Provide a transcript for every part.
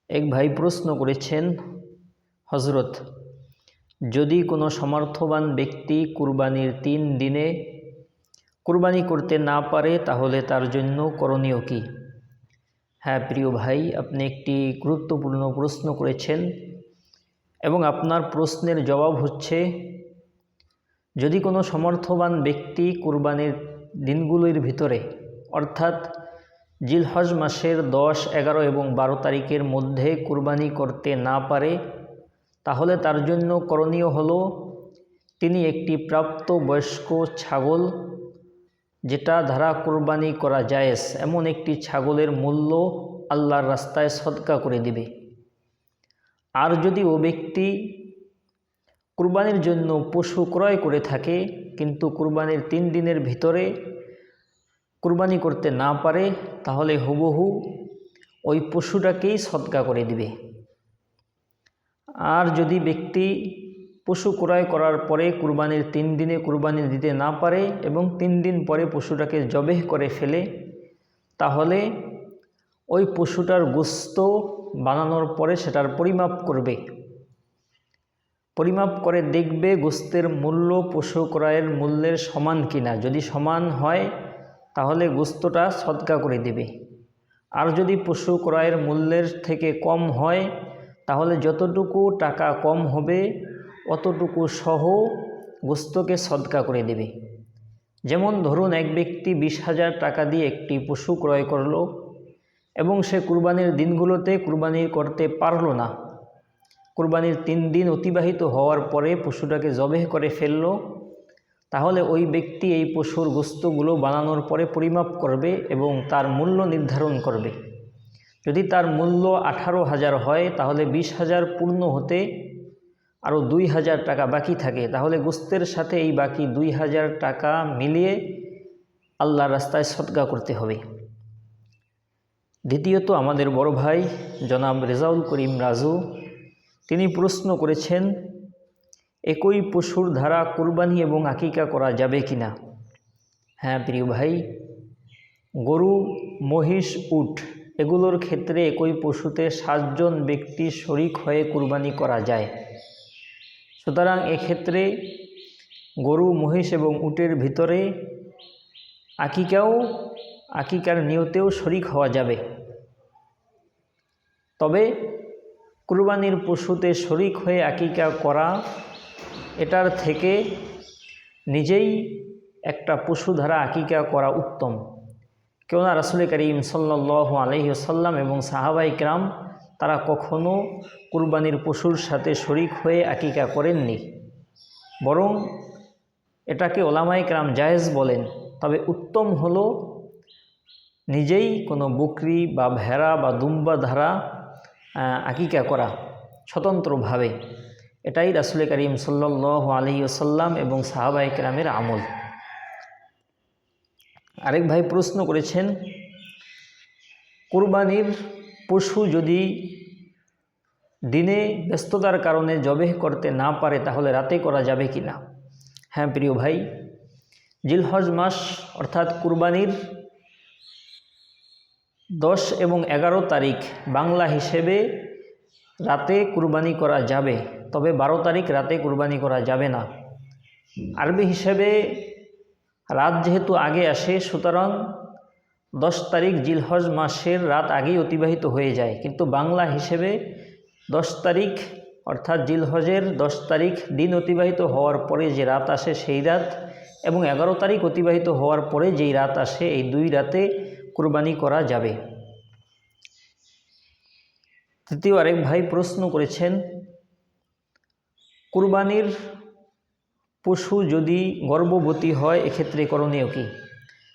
এক ভাই প্রশ্ন করেছেন, হজরত, যদি কোনো সমর্থবান ব্যক্তি কুরবানির 3 দিনে কুরবানি করতে না পারে তাহলে তার জন্য করণীয় কি? হ্যাঁ প্রিয় ভাই, আপনি একটি গুরুত্বপূর্ণ প্রশ্ন করেছেন এবং আপনার প্রশ্নের জবাব হচ্ছে, যদি কোনো সমর্থবান ব্যক্তি কুরবানির দিনগুলির ভিতরে অর্থাৎ জিলহজ মাসের 10, 11 এবং 12 তারিখের মধ্যে কুরবানি করতে না পারে তাহলে তার জন্য করণীয় হলো তিনি একটি প্রাপ্তবয়স্ক ছাগল, যেটা দ্বারা কুরবানি করা জায়েজ, এমন একটি ছাগলের মূল্য আল্লাহর রাস্তায় সদকা করে দিবে। আর যদি ও ব্যক্তি কুরবানির জন্য পশু ক্রয় করে থাকে কিন্তু কুরবানির 3 দিনের ভিতরে কুরবানি করতে না পারে তাহলে হুবহু ওই পশুটাকেই সদকা করে দিবে। আর যদি ব্যক্তি পশু ক্রয় করার পরে কুরবানির 3 দিনে কুরবানি দিতে না পারে এবং 3 দিন পরে পশুটাকে জবেহ করে ফেলে, তাহলে ওই পশুটার গোশত বানানোর পরে সেটার পরিমাপ করবে, পরিমাপ করে দেখবে গোশতের মূল্য পশু ক্রয়ের মূল্যের সমান কিনা। যদি সমান হয় তাহলে গোশতটা সদকা করে দিবে। আর যদি পশু ক্রয়ের মূল্যের থেকে কম হয় তাহলে যতটুকু টাকা কম হবে অতটুকু সহ গোশতকে সদকা করে দেবে। যেমন ধরুন, এক ব্যক্তি 20,000 টাকা দিয়ে একটি পশু ক্রয় করলো এবং সে কুরবানির দিনগুলোতে কুরবানি করতে পারল না। কুরবানির 3 দিন অতিবাহিত হওয়ার পরে পশুটাকে জবেহ করে ফেলল, তাহলে ওই ব্যক্তি এই পশুর গোশতগুলো বানানোর পরে পরিমাপ করবে এবং তার মূল্য নির্ধারণ করবে। যদি তার মূল্য 18,000 হয় তাহলে 20,000 পূর্ণ হতে আরও 2,000 টাকা বাকি থাকে, তাহলে গোশতের সাথে এই বাকি 2,000 টাকা মিলিয়ে আল্লাহর রাস্তায় সদকা করতে হবে। দ্বিতীয়ত, আমাদের বড় ভাই জনাব রেজাউল করিম রাজু তিনি প্রশ্ন করেছেন, একই পশুর দ্বারা কুরবানি এবং আকিকা করা যাবে কিনা? হ্যাঁ প্রিয় ভাই, গরু, মহিষ, উট এগুলোর ক্ষেত্রে একই পশুতে 7 জন ব্যক্তি শরিক হয়ে কুরবানি করা যায়। সুতরাং এক্ষেত্রে গরু, মহিষ এবং উটের ভিতরে আকিকার নিয়তেও শরিক হওয়া যাবে। তবে কুরবানির পশুতে শরিক হয়ে আকিকা করা, এটার থেকে নিজেই একটা পশু দ্বারা আকিকা করা উত্তম। কেননা রাসূল করিম সাল্লাল্লাহু আলাইহি ওয়াসাল্লাম এবং সাহাবায়ে কেরাম তারা কখনো কুরবানির পশুর সাথে শরিক হয়ে আকিকা করেননি, বরং এটাকে ওলামায়ে কেরাম জায়েজ বলেন। তবে উত্তম হলো নিজেই কোনো বকরি বা ভেড়া বা দুম্বা দ্বারা আকিকা করা স্বতন্ত্রভাবে। এটাই রাসূল করিম সাল্লাল্লাহু আলাইহি ওয়াসাল্লাম এবং সাহাবায়ে কেরামের আমল। আরেক ভাই প্রশ্ন করেছেন, কুরবানির পশু যদি দিনে ব্যস্ততার কারণে জবেহ করতে না পারে তাহলে রাতে করা যাবে কি না? হ্যাঁ প্রিয় ভাই, জিলহজ মাস অর্থাৎ কুরবানির 10 এবং 11 তারিখ বাংলা হিসেবে রাতে কুরবানি করা যাবে, তবে 12 তারিখ রাতে কুরবানি করা যাবে না। আরবি হিসেবে রাত যেহেতু আগে আসে, সুতরাং 10 তারিখ জিলহজ মাসের রাত আগেই অতিবাহিত হয়ে যায়, কিন্তু বাংলা হিসেবে 10 তারিখ অর্থাৎ জিলহজের 10 তারিখ দিন অতিবাহিত হওয়ার পরে যে রাত আসে সেই রাত এবং 11 তারিখ অতিবাহিত হওয়ার পরে যেই রাত আসে, এই 2 রাতে কুরবানি করা যাবে। তৃতীয় আরেক ভাই প্রশ্ন করেছেন, কুরবানির পশু যদি গর্ভবতী হয় এক্ষেত্রে করণীয় কি?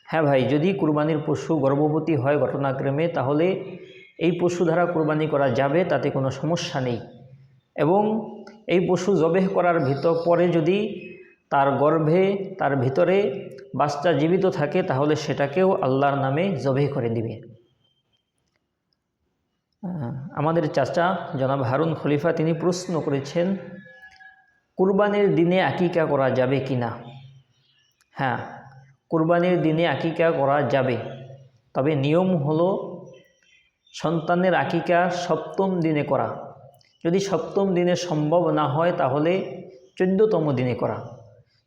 হ্যাঁ ভাই, যদি কুরবানির পশু গর্ভবতী হয় ঘটনাক্রমে তাহলে এই পশু দ্বারা কুরবানি করা যাবে, তাতে কোনো সমস্যা নেই। এবং এই পশু জবেহ করার পরে যদি তার গর্ভে তার ভিতরে বাচ্চা জীবিত থাকে তাহলে সেটাকেও আল্লাহর নামে জবেহ করে দিবে। আমাদের চাচা জনাব হারুন খলিফা তিনি প্রশ্ন করেছেন, কুরবানির দিনে আকিকা করা যাবে কি না? হ্যাঁ, কুরবানির দিনে আকিকা করা যাবে, তবে নিয়ম হলো সন্তানের আকিকা সপ্তম দিনে করা, যদি সপ্তম দিনে সম্ভব না হয় তাহলে 14তম দিনে করা,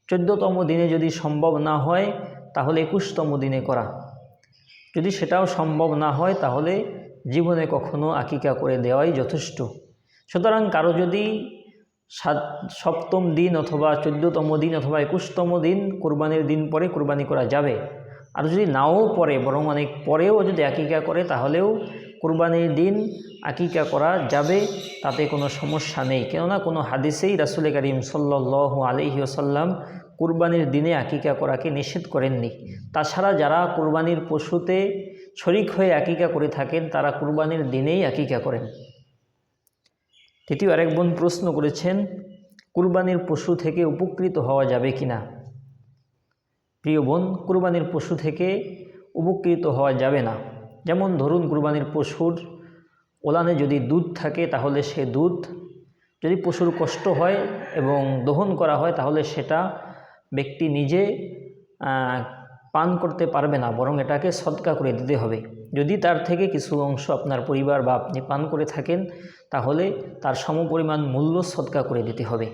14তম দিনে যদি সম্ভব না হয় তাহলে 21তম দিনে করা, যদি সেটাও সম্ভব না হয় তাহলে জীবনে কখনো আকিকা করে দেওয়াই যথেষ্ট। সুতরাং কারো যদি সপ্তম দিন অথবা 14তম দিন অথবা 21তম দিন কোরবানির দিন পরে কোরবানি করা যাবে, আর যদি নাও পরে বরং অনেক পরেও যদি আকিকা করে তাহলেও কোরবানির দিন আকিকা করা যাবে, তাতে কোনো সমস্যা নেই। কেননা কোনো হাদিসেই রাসূল করিম সাল্লাল্লাহু আলাইহি ওয়াসাল্লাম কুরবানির দিনে আকিকা করাকে নিষেধ করেননি। তাছাড়া যারা কুরবানির পশুতে শরিক হয়ে আকিকা করে থাকেন তারা কুরবানির দিনেই আকিকা করেন। তৃতীয় আরেক বোন প্রশ্ন করেছেন, কুরবানির পশু থেকে উপকৃত হওয়া যাবে কিনা? প্রিয় বোন, কুরবানির পশু থেকে উপকৃত হওয়া যাবে না। যেমন ধরুন কুরবানির পশুর ওলানে যদি দুধ থাকে তাহলে সে দুধ, যদি পশুর কষ্ট হয় এবং দহন করা হয় তাহলে সেটা ব্যক্তি নিজে পান করতে পারবে না, বরং এটাকে সদকা করে দিতে হবে। যদি তার থেকে কিছু অংশ আপনার পরিবার বা আপনি পান করে থাকেন তাহলে তার সমপরিমাণ মূল্য সদকা করে দিতে হবে।